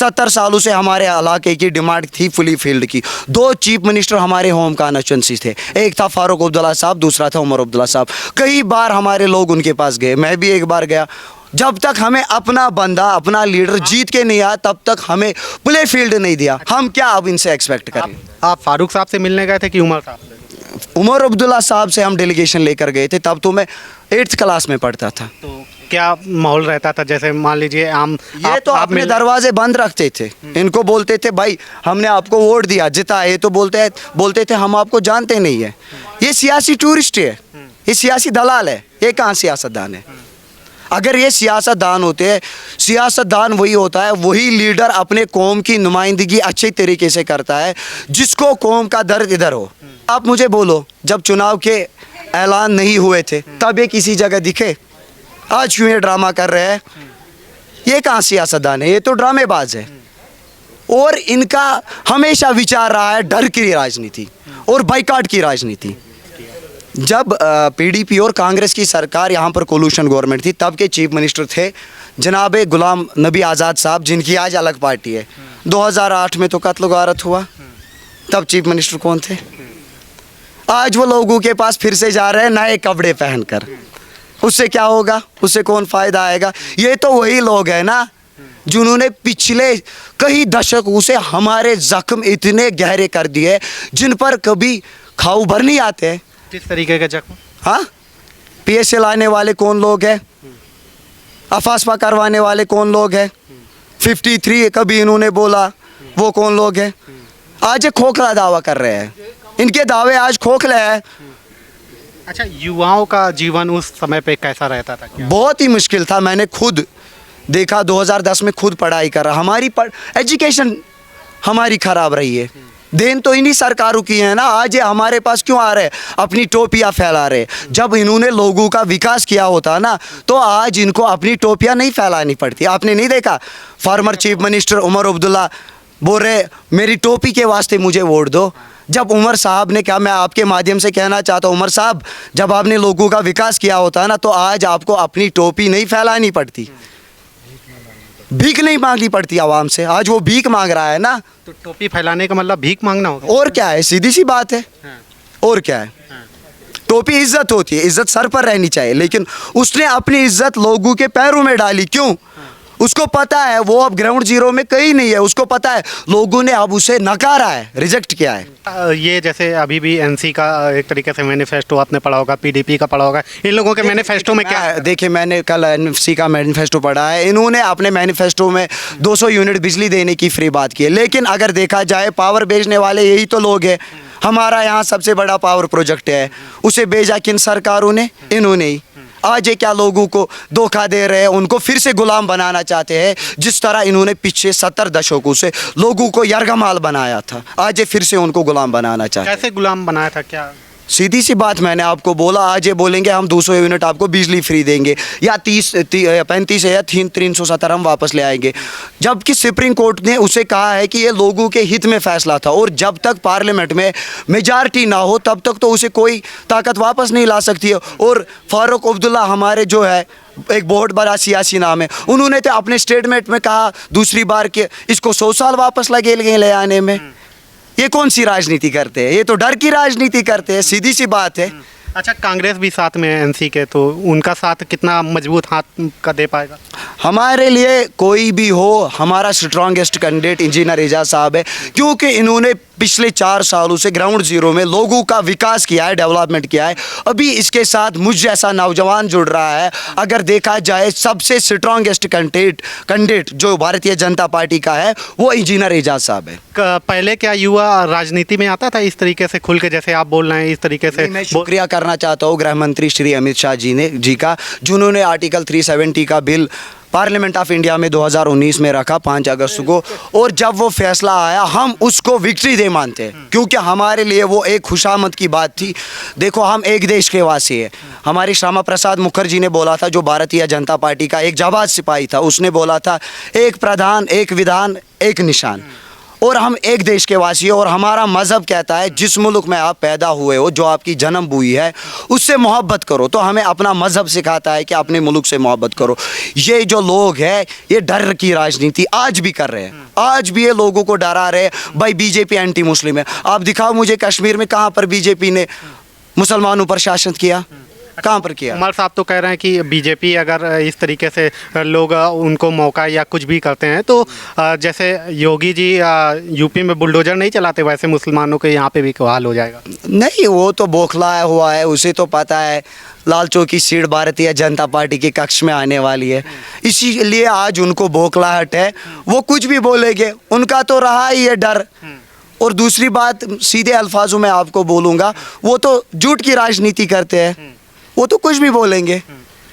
70 सालों से हमारे इलाके की डिमांड थी फुली फील्ड की। 2 चीफ मिनिस्टर हमारे होम कॉन्स्टिट्यूंसी थे, एक था फारूक अब्दुल्ला साहब, दूसरा था उमर अब्दुल्ला साहब। कई बार हमारे लोग उनके पास गए, मैं भी एक बार गया। जब तक हमें अपना बंदा, अपना लीडर जीत के नहीं आया, तब तक हमें प्ले फील्ड नहीं दिया। हम क्या अब इनसे एक्सपेक्ट करें? आप फारूक साहब से मिलने गए थे कि उमर साहब से? उमर अब्दुल्ला साहब से हम डेलीगेशन लेकर गए थे, तब तो मैं 8th क्लास में पढ़ता था। तो क्या माहौल रहता था? जैसे मान लीजिए ये तो अपने दरवाजे बंद रखते थे, इनको बोलते थे भाई हमने आपको वोट दिया, जिताए, तो बोलते थे हम आपको जानते नहीं है, ये सियासी टूरिस्ट है, ये सियासी दलाल है, ये कहाँ सियासतदान है? अगर ये सियासतदान होते हैं, सियासतदान वही होता है, वही लीडर अपने कौम की नुमाइंदगी अच्छे तरीके से करता है, जिसको कौम का दर्द इधर हो। आप मुझे बोलो, जब चुनाव के ऐलान नहीं हुए थे तब ये किसी जगह दिखे? आज क्यों ये ड्रामा कर रहे हैं? ये कहाँ सियासतदान है? ये तो ड्रामेबाज है। और इनका हमेशा विचार रहा है डर की राजनीति और बाइकआउट की राजनीति। जब पीडीपी और कांग्रेस की सरकार यहाँ पर कोलूशन गवर्नमेंट थी, तब के चीफ मिनिस्टर थे जनाब गुलाम नबी आज़ाद साहब, जिनकी आज अलग पार्टी है। 2008 में तो कत्ल गारत हुआ, तब चीफ मिनिस्टर कौन थे? आज वो लोगों के पास फिर से जा रहे हैं नए कपड़े पहनकर। उससे क्या होगा? उससे कौन फ़ायदा आएगा? ये तो वही लोग हैं ना जिन्होंने पिछले कई दशकों से हमारे जख्म इतने गहरे कर दिए, जिन पर कभी खाऊ भर नहीं आते। किस तरीके के जख्म? हाँ, PSA लाने वाले कौन लोग हैं? अफासपा करवाने वाले कौन लोग हैं? 53 कभी इन्होंने बोला, वो कौन लोग हैं? आज ये खोखला दावा कर रहे हैं, इनके दावे आज खोखले हैं। अच्छा, युवाओं का जीवन उस समय पे कैसा रहता था? क्या? बहुत ही मुश्किल था। मैंने खुद देखा, 2010 में खुद पढ़ाई कर रहा। हमारी एजुकेशन हमारी ख़राब रही है। देन तो इन्हीं सरकारों की है ना। आज ये हमारे पास क्यों आ रहे हैं? अपनी टोपियाँ फैला रहे। जब इन्होंने लोगों का विकास किया होता ना, तो आज इनको अपनी टोपियाँ नहीं फैलानी पड़ती। आपने नहीं देखा former chief minister Omar Abdullah बोल रहे मेरी टोपी के वास्ते मुझे वोट दो। जब उमर साहब ने कहा, मैं आपके माध्यम से कहना चाहता हूँ उमर साहब, जब आपने लोगों का विकास किया होता ना, तो आज आपको अपनी टोपी नहीं फैलानी पड़ती, भीख नहीं मांगनी पड़ती आवाम से। आज वो भीख मांग रहा है ना। तो टोपी फैलाने का मतलब भीख मांगना होगा? और क्या है? सीधी सी बात है। और क्या है? टोपी इज्जत होती है, इज्जत सर पर रहनी चाहिए, लेकिन उसने अपनी इज्जत लोगों के पैरों में डाली। क्यों? उसको पता है वो अब ग्राउंड जीरो में कहीं नहीं है। उसको पता है लोगों ने अब उसे नकारा है, रिजेक्ट किया है। ये जैसे अभी भी एनसी का एक तरीके से मैनिफेस्टो आपने पढ़ा होगा, पीडीपी का पढ़ा होगा, इन लोगों के मैनिफेस्टो में क्या है? देखिए, मैंने कल एनसी का मैनिफेस्टो पढ़ा है। इन्होंने अपने मैनिफेस्टो में 200 यूनिट बिजली देने की फ्री बात की है, लेकिन अगर देखा जाए पावर बेचने वाले यही तो लोग हैं। हमारा यहाँ सबसे बड़ा पावर प्रोजेक्ट है, उसे भेजा किन सरकारों ने? इन्होंने ही। आज ये क्या लोगों को धोखा दे रहे हैं, उनको फिर से गुलाम बनाना चाहते हैं, जिस तरह इन्होंने पिछले 70 दशकों से लोगों को यरगमाल बनाया था। आज ये फिर से उनको गुलाम बनाना चाहते हैं। कैसे गुलाम बनाया था? क्या? सीधी सी बात मैंने आपको बोला। आज ये बोलेंगे हम 200 यूनिट आपको बिजली फ्री देंगे, या 35 या 370 हम वापस ले आएंगे, जबकि सुप्रीम कोर्ट ने उसे कहा है कि ये लोगों के हित में फैसला था, और जब तक पार्लियामेंट में मेजॉरिटी ना हो तब तक तो उसे कोई ताकत वापस नहीं ला सकती है। और फारूक अब्दुल्ला हमारे जो है एक बहुत बड़ा सियासी नाम है, उन्होंने तो अपने स्टेटमेंट में कहा दूसरी बार कि इसको 100 साल वापस लगे ले आने में। ये कौन सी राजनीति करते हैं? ये तो डर की राजनीति करते हैं, सीधी सी बात है। अच्छा, कांग्रेस भी साथ में है एनसी के, तो उनका साथ कितना मजबूत हाथ का दे पाएगा? हमारे लिए कोई भी हो, हमारा स्ट्रॉन्गेस्ट कैंडिडेट इंजीनियर एजाज साहब है, क्योंकि इन्होंने पिछले 4 सालों से ग्राउंड जीरो में लोगों का विकास किया है, डेवलपमेंट किया है। अभी इसके साथ मुझ जैसा नौजवान जुड़ रहा है। अगर देखा जाए सबसे स्ट्रॉन्गेस्ट कैंडिडेट जो भारतीय जनता पार्टी का है, वो इंजीनियर एजाज साहब है। पहले क्या युवा राजनीति में आता था इस तरीके से खुल के, जैसे आप बोल रहे हैं इस तरीके से? मैं शुक्रिया करना चाहता हूँ गृह मंत्री श्री अमित शाह जी का, जिन्होंने आर्टिकल 370 का बिल पार्लियामेंट ऑफ इंडिया में 2019 में रखा 5 अगस्त को, और जब वो फैसला आया हम उसको विक्ट्री डे मानते हैं, क्योंकि हमारे लिए वो एक खुशामद की बात थी। देखो, हम एक देश के वासी हैं। हमारी श्यामा प्रसाद मुखर्जी ने बोला था, जो भारतीय जनता पार्टी का एक जाबाज सिपाही था, उसने बोला था एक प्रधान, एक विधान, एक निशान। और हम एक देश के वासी हैं और हमारा मज़हब कहता है जिस मुल्क में आप पैदा हुए हो, जो आपकी जन्मभूमि है, उससे मोहब्बत करो। तो हमें अपना मज़हब सिखाता है कि अपने मुल्क से मोहब्बत करो। ये जो लोग हैं ये डर की राजनीति आज भी कर रहे हैं, आज भी ये लोगों को डरा रहे हैं। भाई बीजेपी एंटी मुस्लिम है, आप दिखाओ मुझे कश्मीर में कहाँ पर बीजेपी ने मुसलमानों पर शासन किया, कहाँ पर किया? उमर साहब तो कह रहे हैं कि बीजेपी अगर इस तरीके से लोग उनको मौका या कुछ भी करते हैं तो जैसे योगी जी यूपी में बुलडोजर नहीं चलाते, वैसे मुसलमानों के यहाँ पे भी हाल हो जाएगा। नहीं, वो तो बौखलाया हुआ है, उसे तो पता है लाल चौक की सीट भारतीय जनता पार्टी के कक्ष में आने वाली है, इसीलिए आज उनको बौखलाहट है, वो कुछ भी बोलेंगे, उनका तो रहा ही है डर। और दूसरी बात सीधे अल्फाजों में आपको बोलूँगा, वो तो झूठ की राजनीति करते हैं, वो तो कुछ भी बोलेंगे।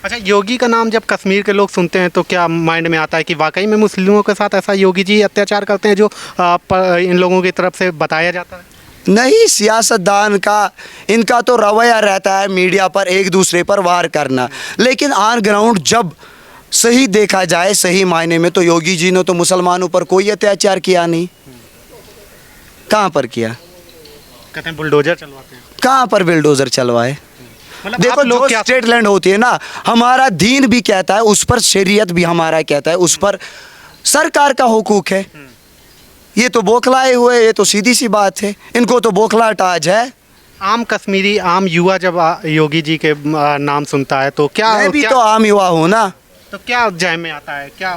अच्छा, योगी का नाम जब कश्मीर के लोग सुनते हैं तो क्या माइंड में आता है कि वाकई में मुस्लिमों के साथ ऐसा योगी जी अत्याचार करते हैं जो इन लोगों की तरफ से बताया जाता है? नहीं, सियासतदान का इनका तो रवैया रहता है मीडिया पर एक दूसरे पर वार करना, लेकिन ऑन ग्राउंड जब सही देखा जाए, सही मायने में, तो योगी जी ने तो मुसलमानों पर कोई अत्याचार किया नहीं। कहाँ पर किया? कहते हैं बुलडोजर चलवाते हैं। कहाँ पर बुलडोजर चलवाए? मतलब देखो, आप लोग जो क्या स्टेट लैंड होती है ना, हमारा दीन भी कहता है उस पर, शरीयत भी हमारा कहता है उस पर सरकार का हुकूक है। ये तो बौखलाए हुए, ये तो सीधी सी बात है, इनको तो बौखलाहट आज है। आम कश्मीरी, आम युवा जब योगी जी के नाम सुनता है तो क्या मैं भी क्या, तो आम युवा हूँ ना, तो क्या जहन में आता है, क्या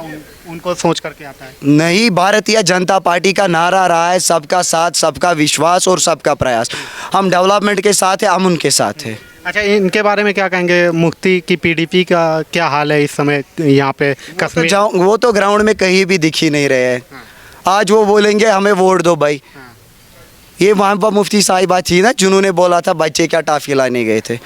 उनको सोच करके आता है? नहीं, भारतीय जनता पार्टी का नारा रहा है सबका साथ, सबका विश्वास और सबका प्रयास। हम डेवलपमेंट के साथ हैं, हम उनके साथ हैं। अच्छा, इनके बारे में क्या कहेंगे? मुफ्ती की पीडीपी का क्या हाल है इस समय यहाँ पे कश्मीर? वो तो ग्राउंड में कहीं भी दिख ही नहीं रहे हैं। आज वो बोलेंगे हमें वोट दो भाई। ये वहाँ पर मुफ्ती साहिबा थी ना, जिन्होंने बोला था बच्चे क्या टाफी लाने गए थे,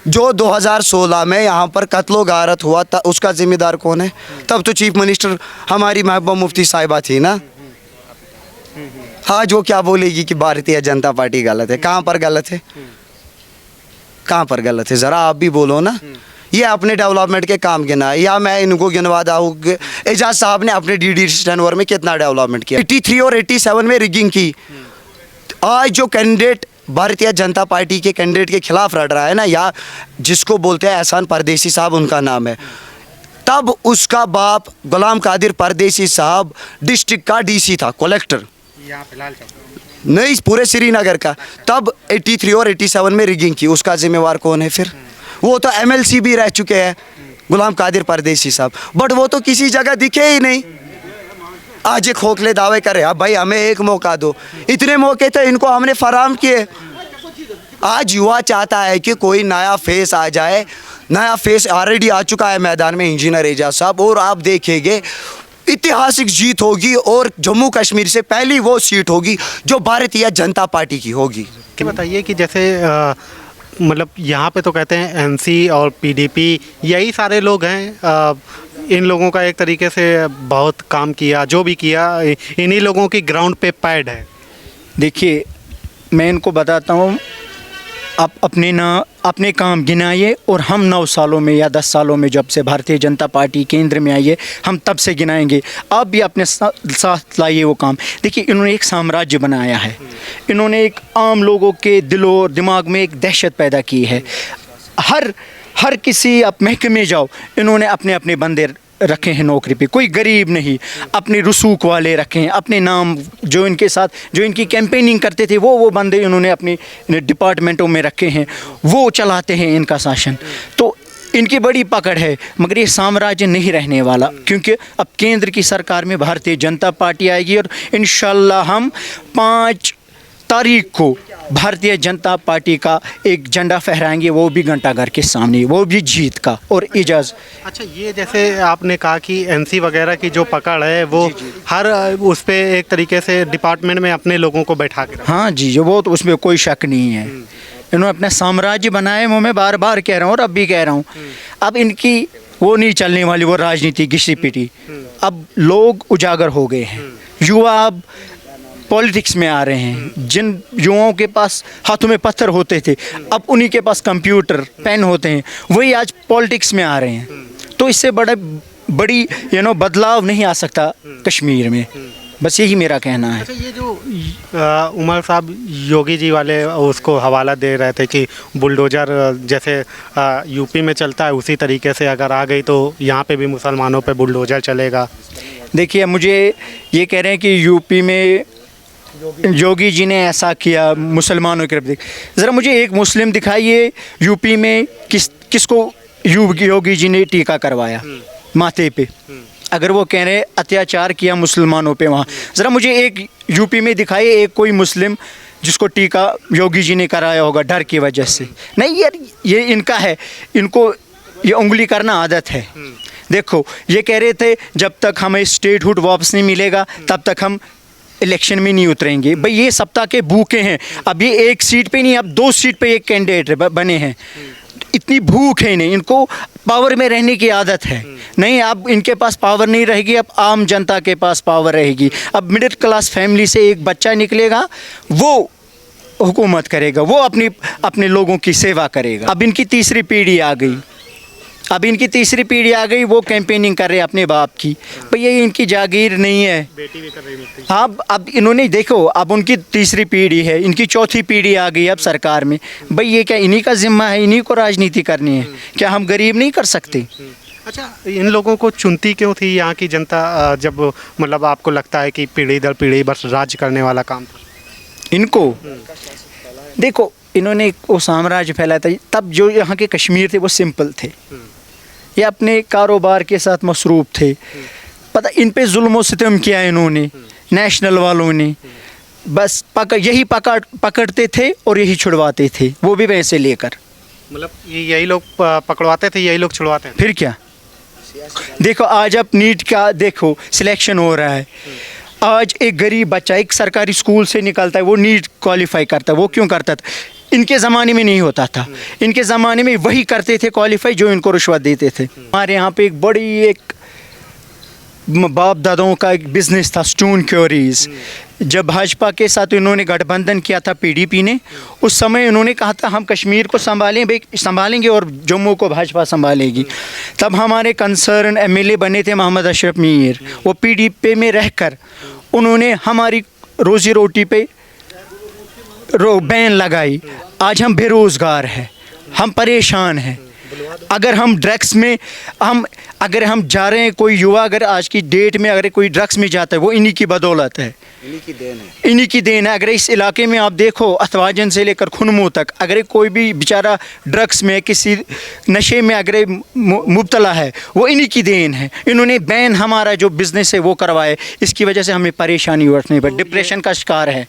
जो 2016 में यहाँ पर कत्लो गारत हुआ था, उसका जिम्मेदार कौन है? तब तो चीफ मिनिस्टर हमारी महबूबा मुफ्ती साहिबा थी ना। आज वो क्या बोलेगी कि भारतीय जनता पार्टी गलत है? कहाँ पर गलत है? कहाँ पर गलत है? ज़रा आप भी बोलो ना। ये अपने डेवलपमेंट के काम गिना, या मैं इनको गिनवाता हूँ। एजाज साहब ने अपने DD टेनवर में कितना डेवलपमेंट किया? 83 और 87 में रिगिंग की। आज जो कैंडिडेट भारतीय जनता पार्टी के कैंडिडेट के खिलाफ लड़ रहा है ना, या जिसको बोलते हैं एहसान परदेसी साहब, उनका नाम है, तब उसका बाप गुलाम कादिर परदेसी साहब डिस्ट्रिक्ट का DC था, कलेक्टर, यहाँ पे लाल चौक नहीं पूरे श्रीनगर का। तब 83 और 87 में रिगिंग की, उसका जिम्मेवार कौन है फिर? वो तो MLC भी रह चुके हैं गुलाम कादिर परदेसी साहब, बट वो तो किसी जगह दिखे ही नहीं। आज ये खोखले दावे करे, अब भाई हमें एक मौका दो, इतने मौके थे इनको हमने फराहम किए। आज युवा चाहता है कि कोई नया फेस आ जाए, नया फेस ऑलरेडी आ चुका है मैदान में, इंजीनियर एजाज साहब, और आप देखेंगे ऐतिहासिक जीत होगी और जम्मू कश्मीर से पहली वो सीट होगी जो भारतीय जनता पार्टी की होगी। क्या बताइए कि जैसे मतलब यहाँ पे तो कहते हैं NC और PDP यही सारे लोग हैं, इन लोगों का एक तरीके से बहुत काम किया, जो भी किया इन्हीं लोगों की ग्राउंड पे पैड है। देखिए, मैं इनको बताता हूँ, आप अपने काम गिनाइए, और हम 9 सालों में या 10 सालों में जब से भारतीय जनता पार्टी केंद्र में आई है, हम तब से गिनाएंगे। आप भी अपने साथ लाइए वो काम। देखिए, इन्होंने एक साम्राज्य बनाया है, इन्होंने एक आम लोगों के दिलों और दिमाग में एक दहशत पैदा की है। हर किसी, आप महकमे जाओ, इन्होंने अपने अपने बंदे रखे हैं नौकरी पे, कोई गरीब नहीं, अपने रसूख वाले रखे हैं, अपने नाम जो इनके साथ जो इनकी कैंपेनिंग करते थे वो बंदे इन्होंने अपनी डिपार्टमेंटों में रखे हैं, वो चलाते हैं इनका शासन। तो इनकी बड़ी पकड़ है, मगर ये साम्राज्य नहीं रहने वाला, क्योंकि अब केंद्र की सरकार में भारतीय जनता पार्टी आएगी, और इंशाल्लाह हम 5 तारीख को भारतीय जनता पार्टी का एक झंडा फहराएंगे, वो भी घंटाघर के सामने, वो भी जीत का और एजाज। अच्छा, ये जैसे आपने कहा कि NC वगैरह की जो पकड़ है वो हर उस पे एक तरीके से डिपार्टमेंट में अपने लोगों को बैठा के, हाँ जी, वो तो उसमें कोई शक नहीं है। इन्होंने अपना साम्राज्य बनाया, मैं बार बार कह रहा हूँ और अब भी कह रहा हूँ। अब इनकी वो नहीं चलने वाली, वो राजनीति घिसी पिटी। अब लोग उजागर हो गए हैं, युवा अब पॉलिटिक्स में आ रहे हैं। जिन युवाओं के पास हाथों में पत्थर होते थे, अब उन्हीं के पास कंप्यूटर पेन होते हैं, वही आज पॉलिटिक्स में आ रहे हैं। तो इससे बड़ी बदलाव नहीं आ सकता कश्मीर में। बस यही मेरा कहना है। अच्छा, ये जो उमर साहब योगी जी वाले उसको हवाला दे रहे थे कि बुलडोजर जैसे यूपी में चलता है उसी तरीके से अगर आ गई तो यहाँ पे भी मुसलमानों पे बुलडोजर चलेगा। देखिए, मुझे ये कह रहे हैं कि यूपी में योगी जी ने ऐसा किया मुसलमानों की तरफ। ज़रा मुझे एक मुस्लिम दिखाइए यूपी में किसको योगी जी ने टीका करवाया माथे पे। अगर वो कह रहे हैं अत्याचार किया मुसलमानों पे वहाँ, ज़रा मुझे एक यूपी में दिखाइए एक कोई मुस्लिम जिसको टीका योगी जी ने कराया होगा डर की वजह से। नहीं यार, ये इनका है, इनको ये उंगली करना आदत है। देखो, ये कह रहे थे जब तक हमें स्टेटहुड वापस नहीं मिलेगा तब तक हम इलेक्शन में नहीं उतरेंगे। भाई ये सप्ताह के भूखे हैं। अब ये एक सीट पे नहीं, अब 2 सीट पे एक कैंडिडेट बने हैं। इतनी भूख है नहीं, इनको पावर में रहने की आदत है। नहीं, अब इनके पास पावर नहीं रहेगी, अब आम जनता के पास पावर रहेगी। अब मिडिल क्लास फैमिली से एक बच्चा निकलेगा, वो हुकूमत करेगा, वो अपने लोगों की सेवा करेगा। अब इनकी तीसरी पीढ़ी आ गई, वो कैंपेनिंग कर रहे हैं अपने बाप की। भाई ये इनकी जागीर नहीं है। बेटी भी कर रही है। हाँ, अब इन्होंने देखो, अब उनकी तीसरी पीढ़ी है, इनकी चौथी पीढ़ी आ गई अब सरकार में। भाई ये क्या इन्हीं का जिम्मा है, इन्हीं को राजनीति करनी है? क्या हम गरीब नहीं कर सकते? अच्छा, इन लोगों को चुनती क्यों थी यहाँ की जनता, जब मतलब आपको लगता है कि पीढ़ी दर पीढ़ी बस राज करने वाला काम था इनको? देखो, इन्होंने वो साम्राज्य फैलाया था, तब जो यहाँ के कश्मीर थे वो सिंपल थे, ये अपने कारोबार के साथ मसरूफ़ थे। पता इन पे जुल्म व सितम किया इन्होंने, नेशनल वालों ने। बस पकड़ते थे और यही छुड़वाते थे, वो भी वैसे लेकर। मतलब यही लोग पकड़वाते थे, यही लोग छुड़वाते हैं। फिर क्या? देखो, आज अब नीट का देखो सिलेक्शन हो रहा है। आज एक गरीब बच्चा एक सरकारी स्कूल से निकलता है, वो नीट क्वालिफाई करता है। वो क्यों करता था? इनके ज़माने में नहीं होता था। इनके ज़माने में वही करते थे क्वालिफाई जो इनको रिश्वत देते थे। हमारे यहाँ पे एक बड़ी एक बाप दादाओं का एक बिज़नेस था, स्टोन क्योरीज। जब भाजपा के साथ इन्होंने गठबंधन किया था पीडीपी ने, उस समय इन्होंने कहा था हम कश्मीर को संभालेंगे और जम्मू को भाजपा संभालेगी। तब हमारे कंसर्न एमएलए बने थे मोहम्मद अशरफ मीर। वो पीडीपी में रहकर उन्होंने हमारी रोज़ी रोटी पे बैन लगाई। आज हम बेरोज़गार हैं, हम परेशान हैं। अगर हम ड्रग्स में अगर हम जा रहे हैं, कोई युवा अगर आज की डेट में अगर कोई ड्रग्स में जाता है, वो इन्हीं की बदौलत है, इन्हीं की देन है। अगर इस इलाके में आप देखो, अथवाजन से लेकर खुनमू तक, अगर कोई भी बेचारा ड्रग्स में किसी नशे में अगर मुब्तला है, वो इन्हीं की देन है। इन्होंने बैन हमारा जो बिज़नेस है वो करवाए, इसकी वजह से हमें परेशानी उठनी पड़ी, डिप्रेशन का शिकार है।